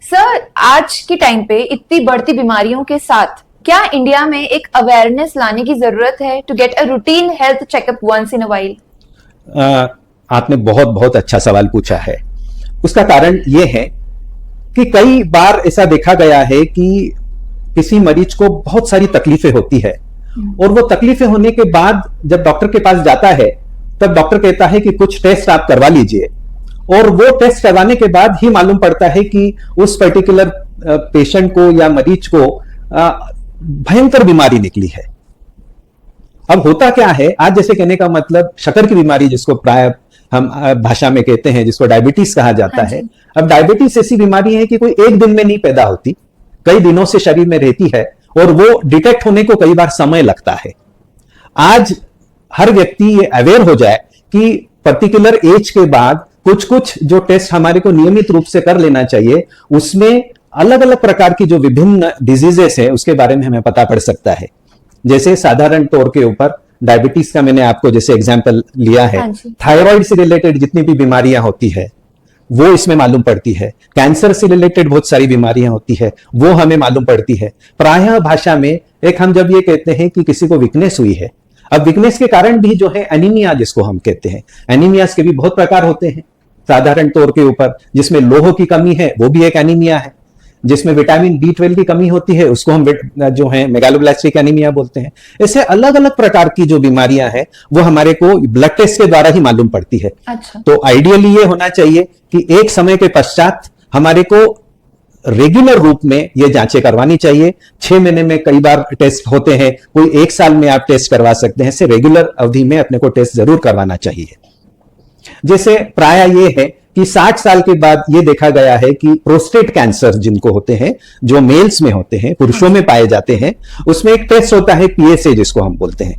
Sir, आज के time पे इतनी बढ़ती बीमारियों के साथ क्या इंडिया में एक अवेयरनेस लाने की जरूरत है to get a routine health checkup once in a while? आपने बहुत बहुत अच्छा सवाल पूछा है। उसका कारण यह है कि कई बार ऐसा देखा गया है कि किसी मरीज को बहुत सारी तकलीफें होती है और वो तकलीफें होने के बाद जब डॉक्टर के पास जाता है तब डॉक्टर कहता है कि कुछ टेस्ट आप करवा लीजिए, और वो टेस्ट करवाने के बाद ही मालूम पड़ता है कि उस पर्टिकुलर पेशेंट को या मरीज को भयंकर बीमारी निकली है। अब होता क्या है, आज जैसे कहने का मतलब शक्कर की बीमारी जिसको प्राय हम भाषा में कहते हैं, जिसको डायबिटीज कहा जाता है। अब डायबिटीज ऐसी बीमारी है कि कोई एक दिन में नहीं पैदा होती, कई दिनों से शरीर में रहती है और वो डिटेक्ट होने को कई बार समय लगता है। आज हर व्यक्ति ये अवेयर हो जाए कि पर्टिकुलर एज के बाद कुछ कुछ जो टेस्ट हमारे को नियमित रूप से कर लेना चाहिए, उसमें अलग अलग प्रकार की जो विभिन्न डिजीजेस है उसके बारे में हमें पता पड़ सकता है। जैसे साधारण तौर के ऊपर डायबिटीज का मैंने आपको जैसे एग्जांपल लिया है, थायराइड से रिलेटेड जितनी भी बीमारियां होती है वो इसमें मालूम पड़ती है। कैंसर से रिलेटेड बहुत सारी बीमारियां होती है, वो हमें मालूम पड़ती है। प्रायः भाषा में एक हम जब ये कहते हैं कि किसी को वीकनेस हुई है, अब वीकनेस के कारण भी जो है एनीमिया जिसको हम कहते हैं, एनीमियास के भी बहुत प्रकार होते हैं। साधारण तौर के ऊपर जिसमें लोह की कमी है वो भी एक एनीमिया है, जिसमें विटामिन B12 की कमी होती है उसको हम जो है मेगालोब्लास्टिक एनीमिया बोलते हैं। ऐसे अलग अलग प्रकार की जो बीमारियां हैं वो हमारे को ब्लड टेस्ट के द्वारा ही मालूम पड़ती है। अच्छा। तो आइडियली ये होना चाहिए कि एक समय के पश्चात हमारे को रेगुलर रूप में ये जांचें करवानी चाहिए। 6 महीने में कई बार टेस्ट होते हैं, कोई 1 साल में आप टेस्ट करवा सकते हैं। ऐसे रेगुलर अवधि में अपने को टेस्ट जरूर करवाना चाहिए। जैसे प्राय ये है कि 60 साल के बाद ये देखा गया है कि प्रोस्टेट कैंसर जिनको होते हैं, जो मेल्स में होते हैं, पुरुषों में पाए जाते हैं, उसमें एक टेस्ट होता है PSA जिसको हम बोलते हैं,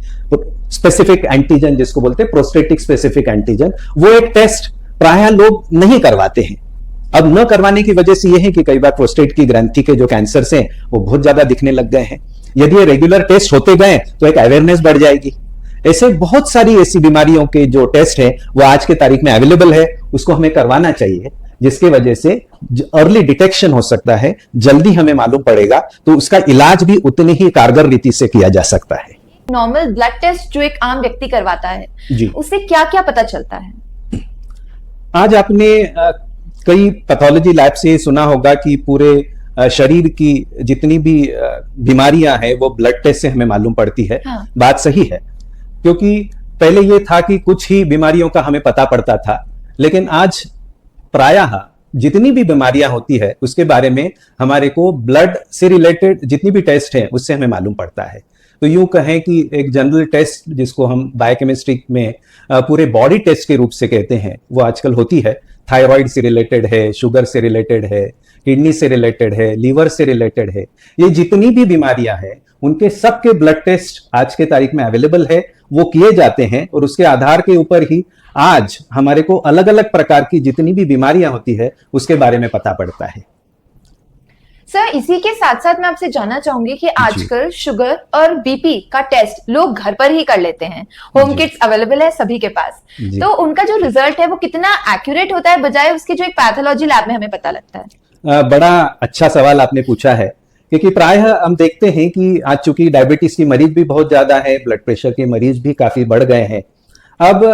स्पेसिफिक एंटीजन जिसको बोलते हैं, प्रोस्टेटिक स्पेसिफिक एंटीजन। वो एक टेस्ट प्राय लोग नहीं करवाते हैं। अब न करवाने की वजह से ये है कि कई बार प्रोस्टेट की ग्रंथि के जो कैंसर्स हैं वो बहुत ज्यादा दिखने लग गए हैं। यदि ये रेगुलर टेस्ट होते गए तो एक अवेयरनेस बढ़ जाएगी। ऐसे बहुत सारी ऐसी बीमारियों के जो टेस्ट है वो आज के तारीख में अवेलेबल है, उसको हमें करवाना चाहिए, जिसके वजह से अर्ली डिटेक्शन हो सकता है, जल्दी हमें मालूम पड़ेगा, तो उसका इलाज भी उतनी ही कारगर रीति से किया जा सकता है। नॉर्मल ब्लड टेस्ट जो एक आम व्यक्ति करवाता है जी, उससे क्या क्या पता चलता है? आज आपने कई पैथोलॉजी लैब से सुना होगा कि पूरे शरीर की जितनी भी बीमारियां हैं वो ब्लड टेस्ट से हमें मालूम पड़ती है। हाँ। बात सही है, क्योंकि पहले ये था कि कुछ ही बीमारियों का हमें पता पड़ता था, लेकिन आज प्रायः जितनी भी बीमारियां होती है उसके बारे में हमारे को ब्लड से रिलेटेड जितनी भी टेस्ट है उससे हमें मालूम पड़ता है। तो यूं कहें कि एक जनरल टेस्ट जिसको हम बायोकेमिस्ट्री में पूरे बॉडी टेस्ट के रूप से कहते हैं वो आजकल होती है। थायराइड से रिलेटेड है, शुगर से रिलेटेड है, किडनी से रिलेटेड है, लीवर से रिलेटेड है, ये जितनी भी बीमारियां हैं उनके सबके ब्लड टेस्ट आज के तारीख में अवेलेबल है, वो किए जाते हैं और उसके आधार के ऊपर ही आज हमारे को अलग अलग प्रकार की जितनी भी बीमारियां होती है उसके बारे में पता पड़ता है। सर, इसी के साथ साथ मैं आपसे जानना चाहूंगी कि आजकल शुगर और BP का टेस्ट लोग घर पर ही कर लेते हैं, होम किट्स अवेलेबल है सभी के पास, तो उनका जो रिजल्ट है वो कितना एक्यूरेट होता है बजाय उसके जो एक पैथोलॉजी लैब में हमें पता लगता है? बड़ा अच्छा सवाल आपने पूछा है, क्योंकि प्रायः हम देखते हैं कि आज चूंकि डायबिटीज की मरीज भी बहुत ज्यादा है, ब्लड प्रेशर के मरीज भी काफी बढ़ गए हैं। अब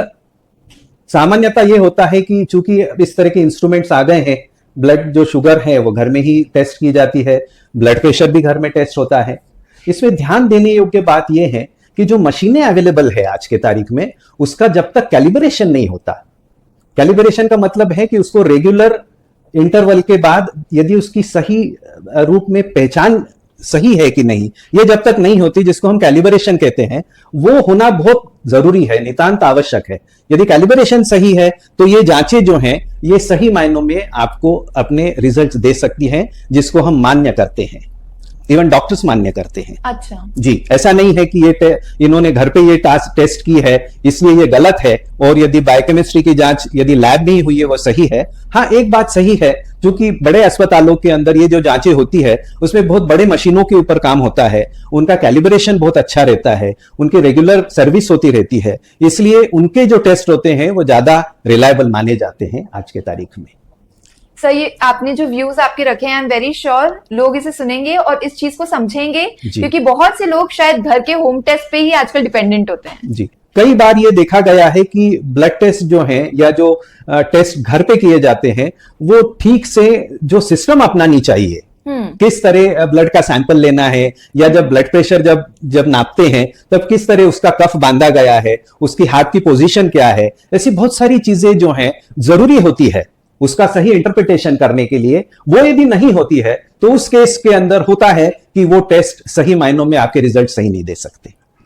सामान्यतः ये होता है कि चूंकि इस तरह के इंस्ट्रूमेंट्स आ गए हैं, ब्लड जो शुगर है वो घर में ही टेस्ट की जाती है, ब्लड प्रेशर भी घर में टेस्ट होता है। इसमें ध्यान देने योग्य बात यह है कि जो मशीनें अवेलेबल है आज के तारीख में, उसका जब तक कैलिब्रेशन नहीं होता, कैलिब्रेशन का मतलब है कि उसको रेगुलर इंटरवल के बाद यदि उसकी सही रूप में पहचान सही है कि नहीं, ये जब तक नहीं होती, जिसको हम कैलिब्रेशन कहते हैं, वो होना बहुत जरूरी है, नितांत आवश्यक है। यदि कैलिब्रेशन सही है तो ये जांचें जो हैं ये सही मायनों में आपको अपने रिजल्ट्स दे सकती हैं, जिसको हम मान्य करते हैं, इवन डॉक्टर्स मान्य करते हैं। अच्छा जी, ऐसा नहीं है कि ये इन्होंने घर पे ये टेस्ट की है इसलिए ये गलत है, और यदि बायोकेमिस्ट्री की जांच यदि लैब में ही हुई है वो सही है। हाँ, एक बात सही है, क्योंकि बड़े अस्पतालों के अंदर ये जो जांचें होती है उसमें बहुत बड़े मशीनों के ऊपर काम होता है, उनका कैलिब्रेशन बहुत अच्छा रहता है, उनकी रेगुलर सर्विस होती रहती है, इसलिए उनके जो टेस्ट होते हैं वो ज्यादा रिलायबल माने जाते हैं आज के तारीख में। सर ये आपने जो व्यूज आपके रखे हैं, आई एम वेरी श्योर लोग इसे सुनेंगे और इस चीज को समझेंगे, क्योंकि बहुत से लोग शायद घर के होम टेस्ट पे ही आजकल डिपेंडेंट होते हैं। जी, कई बार ये देखा गया है कि ब्लड टेस्ट जो हैं या जो टेस्ट घर पे किए जाते हैं वो ठीक से जो सिस्टम अपनानी चाहिए, किस तरह ब्लड का सैंपल लेना है, या जब ब्लड प्रेशर जब नापते हैं तब किस तरह उसका कफ बांधा गया है, उसकी हाथ की पोजीशन क्या है, ऐसी बहुत सारी चीजें जो हैं जरूरी होती है उसका सही इंटरप्रिटेशन करने के लिए। वो यदि नहीं होती है तो उस केस के अंदर होता है कि वो टेस्ट सही मायनों में आपके रिजल्ट सही नहीं दे सकते।